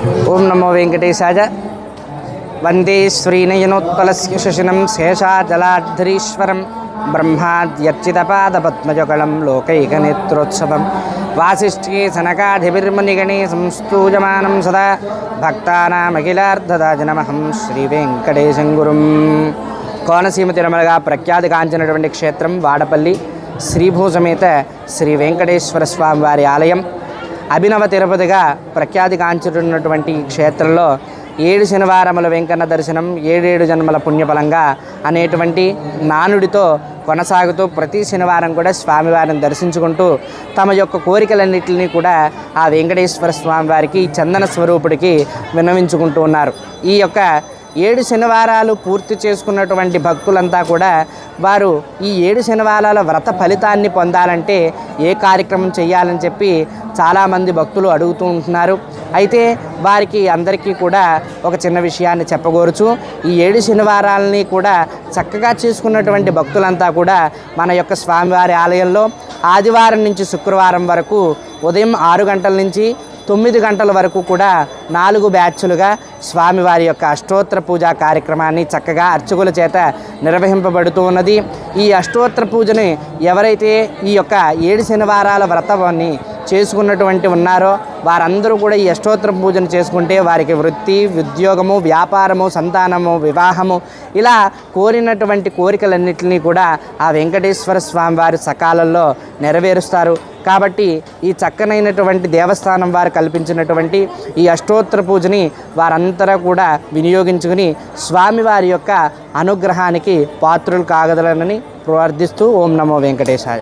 ఓం నమో వెంకటేశాయ. వందే శ్రీనయనోత్పలస్య శశినం శేషాచలాధరీశ్వరం బ్రహ్మాద్యర్చితపాదపద్మజగళం లోకైకనేత్రోత్సవం వాసిష్ఠే సనకాధిభిర్మునిగణే సంస్తూయమానం సదా భక్తానామఖిలార్థదాజనమహం శ్రీవేంకటేశం గురుం. కోనసీమ తిరుమలగా ప్రఖ్యాతిగాంచినటువంటి క్షేత్రం వాడపల్లి శ్రీభూసమేత శ్రీ వెంకటేశ్వర స్వామి వారి ఆలయం. అభినవ తిరుపతిగా ప్రఖ్యాతిగాంచుతున్నటువంటి ఈ క్షేత్రంలో 7 శనివారముల వెంకన్న దర్శనం 7 జన్మల పుణ్యఫలంగా అనేటువంటి నానుడితో కొనసాగుతూ ప్రతి శనివారం కూడా స్వామివారిని దర్శించుకుంటూ తమ యొక్క కోరికలన్నింటినీ కూడా ఆ వెంకటేశ్వర స్వామి వారికి చందన స్వరూపుడికి విన్నవించుకుంటూ ఉన్నారు. ఈ యొక్క 7 శనివారాలు పూర్తి చేసుకున్నటువంటి భక్తులంతా కూడా వారు ఈ 7 శనివారాల వ్రత ఫలితాన్ని పొందాలంటే ఏ కార్యక్రమం చేయాలని చెప్పి చాలామంది భక్తులు అడుగుతూ ఉంటున్నారు. అయితే వారికి అందరికీ కూడా ఒక చిన్న విషయాన్ని చెప్పగోరుచు ఈ 7 శనివారాలని కూడా చక్కగా చేసుకున్నటువంటి భక్తులంతా కూడా మన యొక్క స్వామివారి ఆలయంలో ఆదివారం నుంచి శుక్రవారం వరకు ఉదయం 6 గంటల నుంచి 9 గంటల వరకు కూడా 4 బ్యాచ్లుగా స్వామివారి యొక్క అష్టోత్తర పూజా కార్యక్రమాన్ని చక్కగా అర్చకుల చేత నిర్వహింపబడుతూ ఉన్నది. ఈ అష్టోత్తర పూజని ఎవరైతే ఈ యొక్క 7 శనివారాల వ్రతాన్ని చేసుకున్నటువంటి ఉన్నారో వారందరూ కూడా ఈ అష్టోత్తర పూజను చేసుకుంటే వారికి వృత్తి, ఉద్యోగము, వ్యాపారము, సంతానము, వివాహము ఇలా కోరినటువంటి కోరికలన్నింటినీ కూడా ఆ వెంకటేశ్వర స్వామి వారి సకాలంలో నెరవేరుస్తారు. కాబట్టి ఈ చక్కనైనటువంటి దేవస్థానం వారు కల్పించినటువంటి ఈ అష్టోత్తర పూజని వారంతా కూడా వినియోగించుకుని స్వామివారి యొక్క అనుగ్రహానికి పాత్రులు కాగలరని ప్రార్థిస్తూ ఓం నమో వెంకటేశాయ.